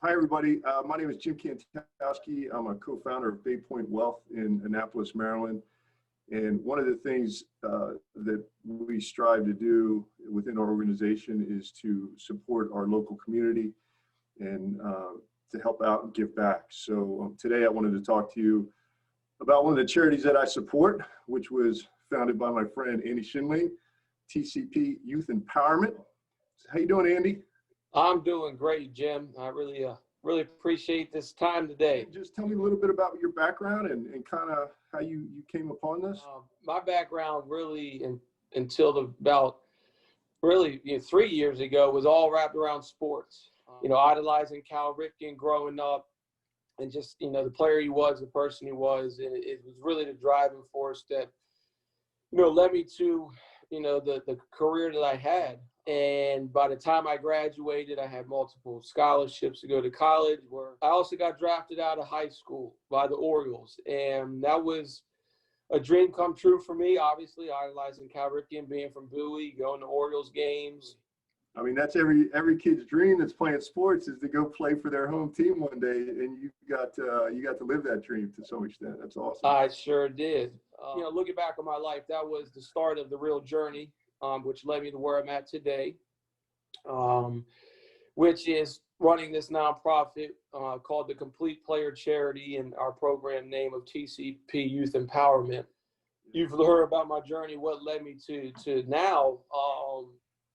Hi, everybody. My name is Jim Kantowski. I'm a co-founder of Bay Point Wealth in Annapolis, Maryland. And one of the things that we strive to do within our organization is to support our local community and to help out and give back. So today I wanted to talk to you about one of the charities that I support, which was founded by my friend Andy Schindling, TCP Youth Empowerment. How you doing, Andy? I'm doing great, Jim. I really appreciate this time today. Just tell me a little bit about your background and kind of how you came upon this. My background really until about 3 years ago was all wrapped around sports. Idolizing Cal Ripken growing up, and just the player he was, the person he was, and it was really the driving force that led me to the career that I had. And by the time I graduated, I had multiple scholarships to go to college, where I also got drafted out of high school by the Orioles. And that was a dream come true for me, obviously, idolizing Cal Ripken, being from Bowie, going to Orioles games. I mean, that's every kid's dream that's playing sports, is to go play for their home team one day, and you got to live that dream to some extent. That's awesome. I sure did. Looking back on my life, that was the start of the real journey, which led me to where I'm at today, which is running this nonprofit called the Complete Player Charity, and our program name of TCP Youth Empowerment. You've heard about my journey, what led me to now.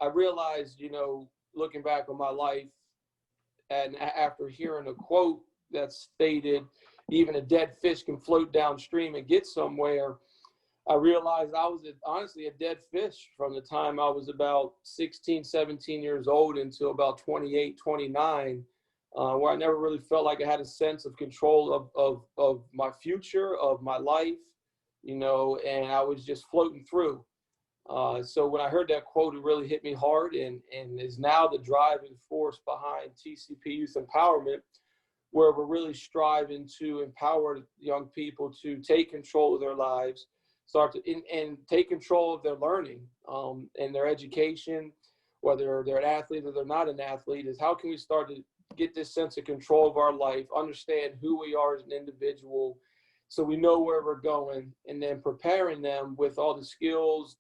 I realized, looking back on my life, and after hearing a quote that stated, even a dead fish can float downstream and get somewhere, I realized I was honestly a dead fish from the time I was about 16, 17 years old until about 28, 29, where I never really felt like I had a sense of control of my future, of my life, and I was just floating through. So when I heard that quote, it really hit me hard, and is now the driving force behind TCP Youth Empowerment, where we're really striving to empower young people to take control of their lives, start to and take control of their learning and their education, whether they're an athlete or they're not an athlete. Is how can we start to get this sense of control of our life, understand who we are as an individual, so we know where we're going, and then preparing them with all the skills,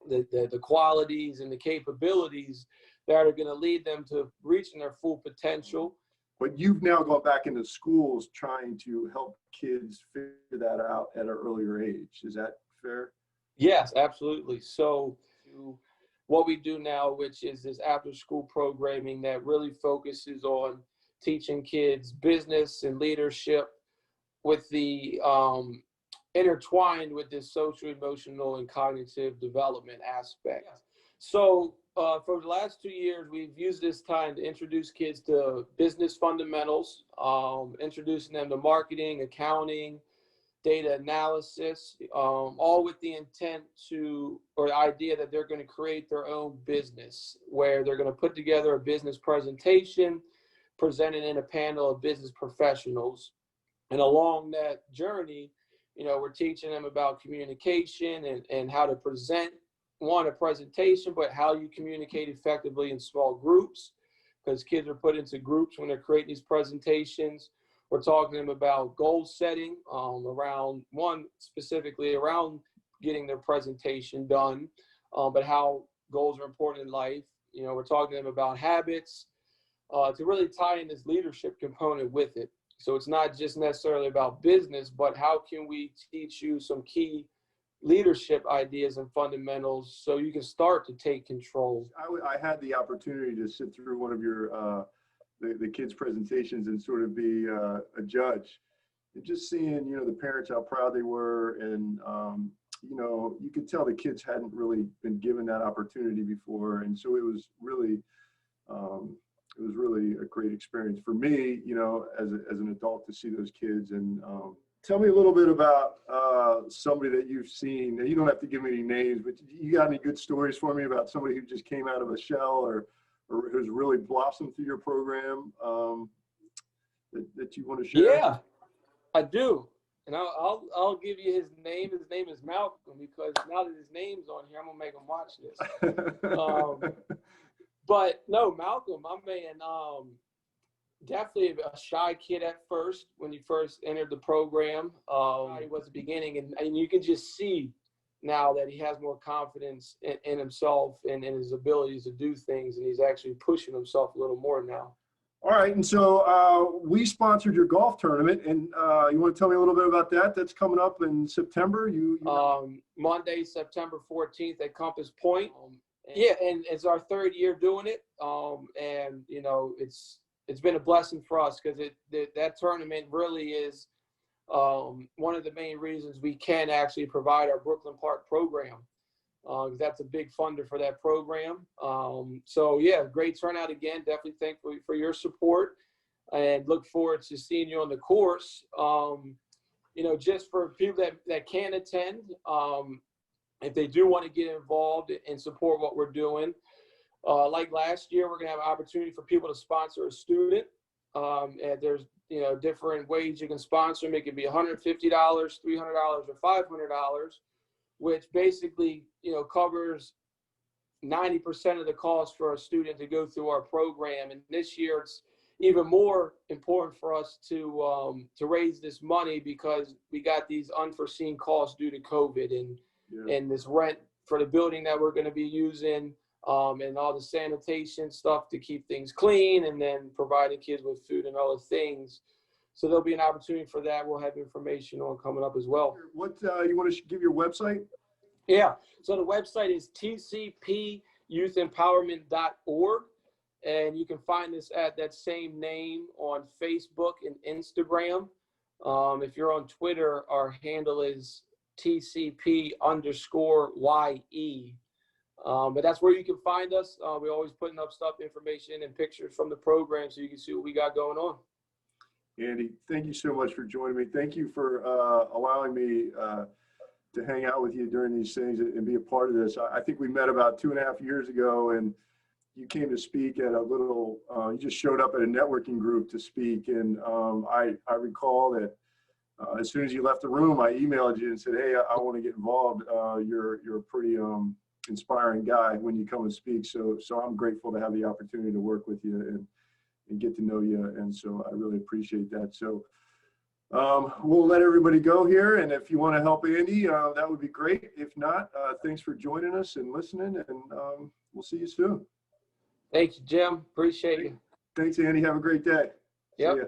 the qualities and the capabilities that are going to lead them to reaching their full potential. But you've now gone back into schools trying to help kids figure that out at an earlier age. Is that fair? Yes, absolutely. So what we do now, which is this after school programming that really focuses on teaching kids business and leadership, with the intertwined with this social, emotional, and cognitive development aspect. So for the last 2 years, we've used this time to introduce kids to business fundamentals, introducing them to marketing, accounting, data analysis, all with the intent or the idea that they're going to create their own business, where they're going to put together a business presentation, presented in a panel of business professionals. And along that journey, we're teaching them about communication and how to present a presentation, but how you communicate effectively in small groups, because kids are put into groups when they're creating these presentations. We're talking to them about goal setting specifically around getting their presentation done, but how goals are important in life. We're talking to them about habits to really tie in this leadership component with it. So it's not just necessarily about business, but how can we teach you some key leadership ideas and fundamentals so you can start to take control. I had the opportunity to sit through one of your the kids' presentations and sort of be a judge, and just seeing the parents, how proud they were, and you could tell the kids hadn't really been given that opportunity before, and so it was really a great experience for me, as an adult, to see those kids. And tell me a little bit about somebody that you've seen. And you don't have to give me any names, but you got any good stories for me about somebody who just came out of a shell or who's really blossomed through your program that you want to share? Yeah, I do. And I'll give you his name. His name is Malcolm, because now that his name's on here, I'm gonna make him watch this. But no, Malcolm, my man, Definitely a shy kid at first when he first entered the program. He was the beginning, and you can just see now that he has more confidence in himself and in his abilities to do things, and he's actually pushing himself a little more now. All right, and so we sponsored your golf tournament, and you want to tell me a little bit about that? That's coming up in September. Monday, September 14th at Compass Point. Yeah, and it's our third year doing it, and you know it's been a blessing for us because that tournament really is one of the main reasons we can actually provide our Brooklyn Park program. That's a big funder for that program. So yeah, great turnout again. Definitely thankful for your support and look forward to seeing you on the course. You know, just for people that can attend, if they do want to get involved and support what we're doing, like last year, we're gonna have an opportunity for people to sponsor a student. And there's, you know, different ways you can sponsor them. It can be $150, $300, or $500. Which basically, you know, covers 90% of the cost for a student to go through our program. And this year, it's even more important for us to raise this money because we got these unforeseen costs due to COVID and this rent for the building that we're going to be using, and all the sanitation stuff to keep things clean, and then providing kids with food and other things. So there'll be an opportunity for that. We'll have information on coming up as well. What you want to give your website? Yeah. So the website is tcpyouthempowerment.org, and you can find us at that same name on Facebook and Instagram. If you're on Twitter, our handle is TCP_YE. But that's where you can find us. We're always putting up stuff, information, and pictures from the program so you can see what we got going on. Andy, thank you so much for joining me. Thank you for allowing me to hang out with you during these things and be a part of this. I think we met about 2.5 years ago, and you came to speak at a little, you just showed up at a networking group to speak. And I recall that as soon as you left the room, I emailed you and said, hey, I want to get involved. You're a pretty inspiring guy when you come and speak. So I'm grateful to have the opportunity to work with you and get to know you. And so I really appreciate that. So we'll let everybody go here. And if you want to help Andy, that would be great. If not, thanks for joining us and listening, and we'll see you soon. Thank you, Jim. Appreciate you. Thanks, Andy. Have a great day. Yep. See ya.